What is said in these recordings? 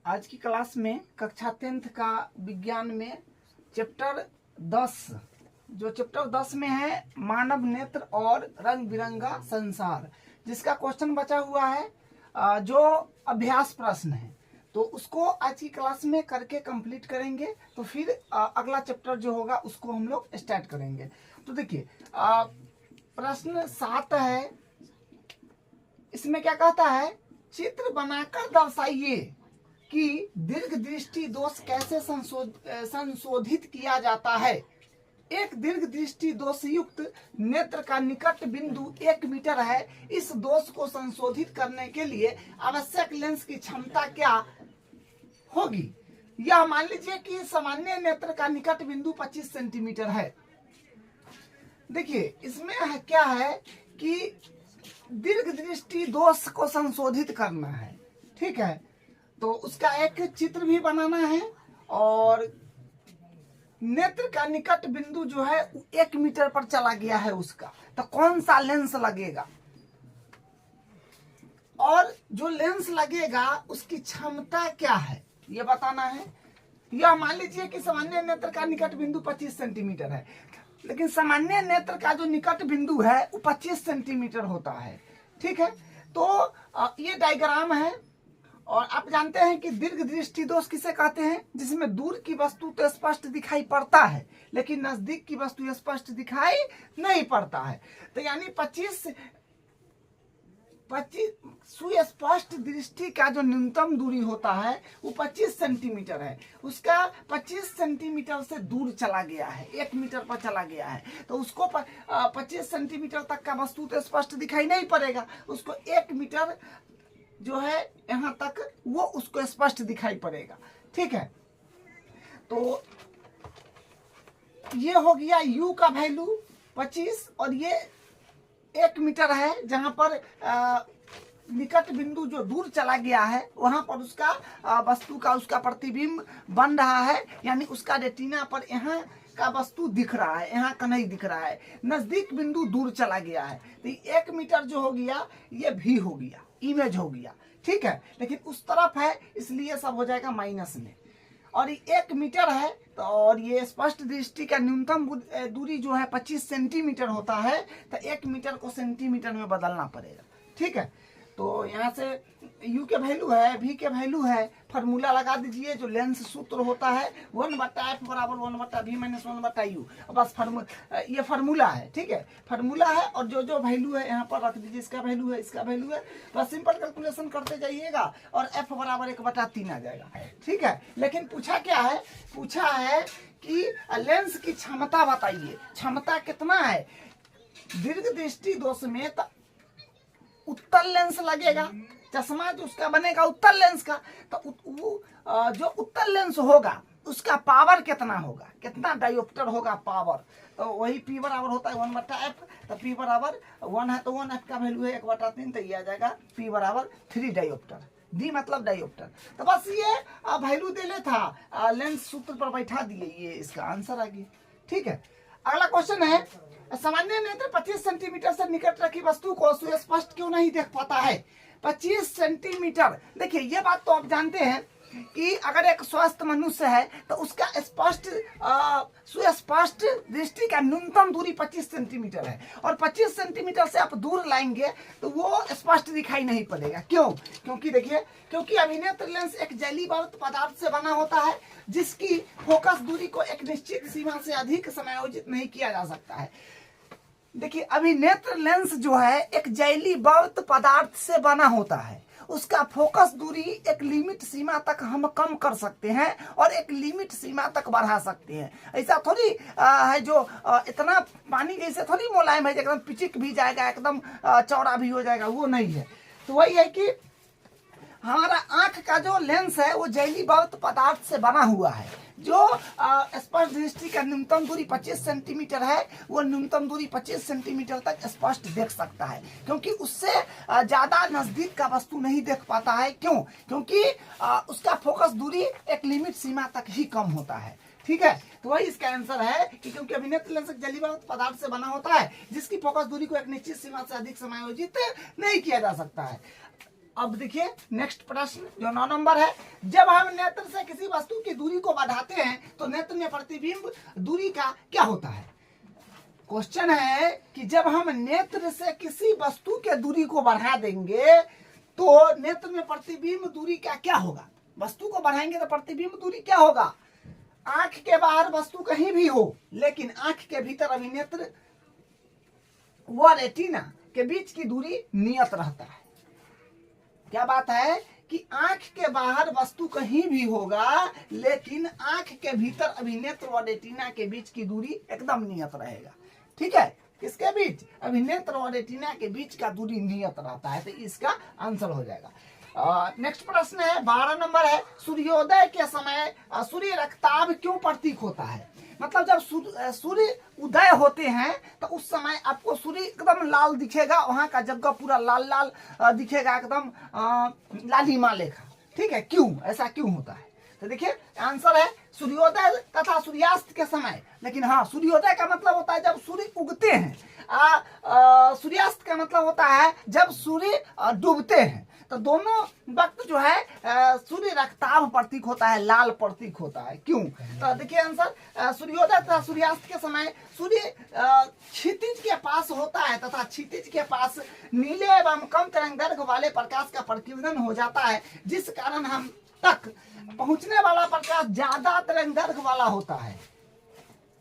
आज की क्लास में कक्षा 10th का विज्ञान में चैप्टर 10 जो चैप्टर 10 में है मानव नेत्र और रंग बिरंगा संसार, जिसका क्वेश्चन बचा हुआ है जो अभ्यास प्रश्न है, तो उसको आज की क्लास में करके कंप्लीट करेंगे। तो फिर अगला चैप्टर जो होगा उसको हम लोग स्टार्ट करेंगे। तो देखिए प्रश्न 7 है, इसमें क्या कहता है, चित्र बनाकर दर्शाइए कि दीर्घ दृष्टि दोष कैसे संशोधित किया जाता है। एक दीर्घ दृष्टि दोष युक्त नेत्र का निकट बिंदु 1 मीटर है। इस दोष को संशोधित करने के लिए आवश्यक लेंस की क्षमता क्या होगी। यह मान लीजिए कि सामान्य नेत्र का निकट बिंदु 25 सेंटीमीटर है। देखिए इसमें क्या है कि दीर्घ दृष्टि दोष को संशोधित करना है, ठीक है। तो उसका एक चित्र भी बनाना है और नेत्र का निकट बिंदु जो है 1 मीटर पर चला गया है उसका, तो कौन सा लेंस लगेगा और जो लेंस लगेगा उसकी क्षमता क्या है ये बताना है। यह मान लीजिए कि सामान्य नेत्र का निकट बिंदु 25 सेंटीमीटर है, लेकिन सामान्य नेत्र का जो निकट बिंदु है वो 25 सेंटीमीटर होता है, ठीक है। तो ये डायग्राम है और आप जानते हैं कि दीर्घ दृष्टि दोष किसे कहते हैं, जिसमें दूर की वस्तु तो स्पष्ट दिखाई पड़ता है लेकिन नजदीक की वस्तु स्पष्ट दिखाई नहीं पड़ता है। तो यानी 25 सुस्पष्ट दृष्टि का जो न्यूनतम दूरी होता है वो 25 सेंटीमीटर है। उसका 25 सेंटीमीटर से दूर चला गया है, 1 मीटर पर चला गया है, तो उसको 25 सेंटीमीटर तक का वस्तु तो स्पष्ट दिखाई नहीं पड़ेगा। उसको 1 मीटर जो है यहाँ तक वो उसको स्पष्ट दिखाई पड़ेगा, ठीक है। तो ये हो गया u का वैल्यू 25 और ये 1 मीटर है, जहां पर निकट बिंदु जो दूर चला गया है वहां पर उसका वस्तु का उसका प्रतिबिंब बन रहा है, यानी उसका रेटिना पर यहाँ का वस्तु दिख रहा है, यहाँ का नहीं दिख रहा है। नजदीक बिंदु दूर चला गया है, तो 1 मीटर जो हो गया ये भी हो गया, इमेज हो गया, ठीक है। लेकिन उस तरफ है इसलिए सब हो जाएगा माइनस में। और ये 1 मीटर है तो और ये स्पष्ट दृष्टि का न्यूनतम दूरी जो है 25 सेंटीमीटर होता है, तो 1 मीटर को सेंटीमीटर में बदलना पड़ेगा, ठीक है। तो यहाँ से u के वैल्यू है, v के वैल्यू है, फार्मूला लगा दीजिए। जो लेंस सूत्र होता है 1/f बराबर 1/v माइनस 1/u, बस ये फार्मूला है, ठीक है, फार्मूला है। और जो जो वैल्यू है यहाँ पर रख दीजिए, इसका वैल्यू है, इसका वैल्यू है, बस सिंपल कैलकुलेशन करते जाइएगा और f बराबर 1/3 आ जाएगा, ठीक है। लेकिन पूछा क्या है, पूछा है कि लेंस की क्षमता बताइए, क्षमता कितना है। दीर्घ दृष्टि दोष में उत्तल लेंस लगेगा, चश्मा जो उसका बनेगा उत्तल लेंस का, तो जो उत्तल लेंस होगा उसका पावर कितना होगा, कितना डायोप्टर होगा पावर, तो वही P बराबर होता है 1/f। तो P बराबर 1 है तो 1f का वैल्यू है 1/3, तो ये आ जाएगा P बराबर 3 डायोप्टर, D मतलब डायोप्टर। तो बस ये वैल्यू दे ले था, लेंस सूत्र पर बैठा दिए, ये इसका आंसर आ गया, ठीक है। अगला क्वेश्चन है, सामान्य नेत्र 25 सेंटीमीटर से निकट रखी वस्तु को सुस्पष्ट क्यों नहीं देख पाता है। 25 सेंटीमीटर, देखिए ये बात तो आप जानते हैं कि अगर एक स्वस्थ मनुष्य है तो उसका सुस्पष्ट दृष्टि का न्यूनतम दूरी 25 सेंटीमीटर है, और 25 सेंटीमीटर से आप दूर लाएंगे तो वो स्पष्ट दिखाई नहीं पड़ेगा। क्यों? क्योंकि देखिए, क्योंकि अभिनेत्र लेंस एक जैलीवात पदार्थ से बना होता है जिसकी फोकस दूरी को एक निश्चित सीमा से अधिक समायोजित नहीं किया जा सकता है। देखिए अभिनेत्र लेंस जो है एक जैलीवात पदार्थ से बना होता है, उसका फोकस दूरी एक लिमिट सीमा तक हम कम कर सकते हैं और एक लिमिट सीमा तक बढ़ा सकते हैं। ऐसा थोड़ी है जो इतना पानी जैसे थोड़ी मुलायम है एकदम पिचिक भी जाएगा, एकदम चौड़ा भी हो जाएगा, वो नहीं है। तो वही है कि हमारा आंख का जो लेंस है वो जैलीवात पदार्थ से बना हुआ है। जो स्पष्ट दृष्टि का न्यूनतम दूरी 25 सेंटीमीटर है, वो न्यूनतम दूरी 25 सेंटीमीटर तक स्पष्ट देख सकता है, क्योंकि उससे ज्यादा नजदीक का वस्तु नहीं देख पाता है। क्यों? क्योंकि उसका फोकस दूरी एक लिमिट सीमा तक ही कम होता है, ठीक है। तो वही इसका आंसर है कि क्योंकि अभिनेत्र लेंस जैलीवात पदार्थ से बना होता है जिसकी फोकस दूरी को एक निश्चित सीमा से अधिक समायोजित नहीं किया जा सकता है। अब देखिए नेक्स्ट प्रश्न जो 9 नंबर है, जब हम नेत्र से किसी वस्तु की दूरी को बढ़ाते हैं तो नेत्र में प्रतिबिंब दूरी का क्या होता है। क्वेश्चन है कि जब हम नेत्र से किसी वस्तु के दूरी को बढ़ा देंगे तो नेत्र में प्रतिबिंब दूरी का क्या होगा। वस्तु को बढ़ाएंगे तो प्रतिबिंब दूरी क्या होगा। आंख के बाहर वस्तु कहीं भी हो लेकिन आंख के भीतर अभिनेत्र व रेटिना के बीच की दूरी नियत रहता है। क्या बात है कि आंख के बाहर वस्तु कहीं भी होगा लेकिन आंख के भीतर अभिनेत्र व रेटिना के बीच की दूरी एकदम नियत रहेगा। ठीक है, किसके बीच, अभिनेत्र और रेटिना के बीच का दूरी नियत रहता है, तो इसका आंसर हो जाएगा। नेक्स्ट प्रश्न है 12 नंबर है, सूर्योदय के समय सूर्य रक्ताभ क्यों प्रतीक होता है। मतलब जब सूर्य उदय होते हैं तो उस समय आपको सूर्य एकदम लाल दिखेगा, वहां का जगह पूरा लाल लाल दिखेगा, एकदम लालिमा लेखा। ठीक है, क्यों, ऐसा क्यों होता है। तो देखिए आंसर है सूर्योदय तथा सूर्यास्त के समय। लेकिन हाँ, सूर्योदय का मतलब होता है जब सूर्य उगते हैं, सूर्यास्त का मतलब होता है जब सूर्य डूबते हैं। तो दोनों वक्त जो है सूर्य रक्ताभ प्रतीक होता है, लाल प्रतीक होता है। क्यों, तो देखिए आंसर सूर्योदय तथा सूर्यास्त के समय सूर्य क्षितिज के पास होता है तथा क्षितिज के पास नीले एवं कम तरंगदैर्घ्य वाले प्रकाश का प्रतिबिंब हो जाता है, जिस कारण हम तक पहुंचने वाला प्रकाश ज्यादा तरंगदैर्घ्य वाला होता है।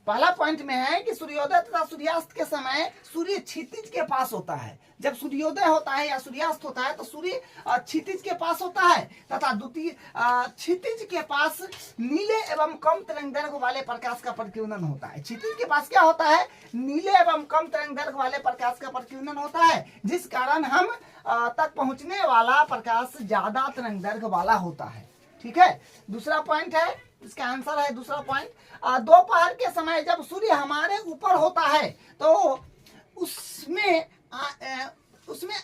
पहला पॉइंट में है कि सूर्योदय तथा सूर्यास्त के समय सूर्य क्षितिज के पास होता है। जब सूर्योदय होता है या सूर्यास्त होता है तो सूर्य क्षितिज के पास होता है तथा द्वितीय क्षितिज के पास नीले एवं कम तरंगदैर्घ्य वाले प्रकाश का प्रतिबिंब होता है। क्षितिज के पास क्या होता है, नीले एवं कम तरंगदैर्घ्य वाले प्रकाश का प्रतिबिंब होता है, जिस कारण हम तक पहुंचने वाला प्रकाश ज्यादा तरंगदैर्घ्य वाला होता है। ठीक है, दूसरा पॉइंट है, इसका आंसर है दूसरा पॉइंट, दोपहर के समय जब सूर्य हमारे ऊपर होता है तो उसमें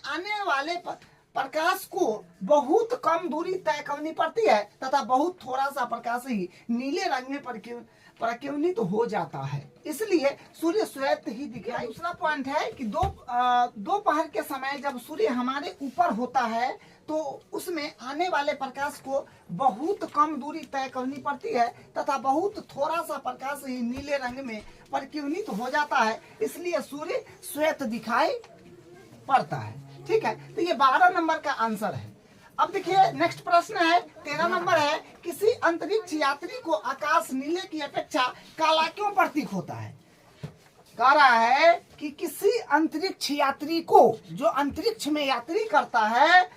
आने वाले प्रकाश को बहुत कम दूरी तय करनी पड़ती है तथा बहुत थोड़ा सा प्रकाश ही नीले रंग में प्रकिरनित हो जाता है, इसलिए सूर्य श्वेत ही दिखाई। दूसरा पॉइंट है कि दोपहर के समय जब सूर्य हमारे ऊपर होता है तो उसमें आने वाले प्रकाश को बहुत कम दूरी तय करनी पड़ती है तथा बहुत थोड़ा सा प्रकाश ही नीले रंग में प्रकिरनित हो जाता है, इसलिए सूर्य श्वेत दिखाई पड़ता है। ठीक है, तो ये 12 नंबर का आंसर है। अब देखिए नेक्स्ट प्रश्न है 13 नंबर है, किसी अंतरिक्ष यात्री को आकाश नीले की अपेक्षा काला क्यों प्रतीक होता है। कह रहा है कि किसी अंतरिक्ष यात्री को, जो अंतरिक्ष में यात्री करता है,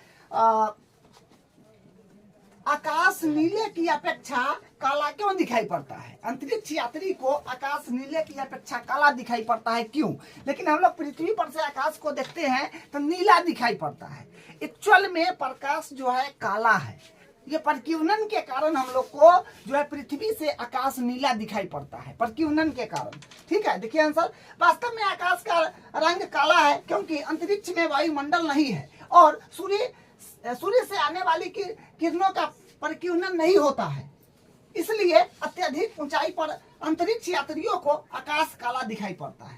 आकाश नीले की अपेक्षा काला क्यों दिखाई पड़ता है। अंतरिक्ष यात्री को आकाश नीले की अपेक्षा काला दिखाई पड़ता है, क्यों। लेकिन हम लोग पृथ्वी पर से आकाश को देखते हैं तो नीला दिखाई पड़ता है। एक्चुअल में प्रकाश जो है काला है, ये प्रकीर्णन के कारण हम लोग को जो है पृथ्वी से आकाश नीला दिखाई पड़ता है, प्रकीर्णन के कारण। ठीक है, देखिए आंसर, वास्तव में आकाश का रंग काला है क्योंकि अंतरिक्ष में वायुमंडल नहीं है और सूर्य से आने वाली किरणों का प्रकीर्णन नहीं होता है, इसलिए अत्यधिक ऊंचाई पर अंतरिक्ष यात्रियों को आकाश काला दिखाई पड़ता है।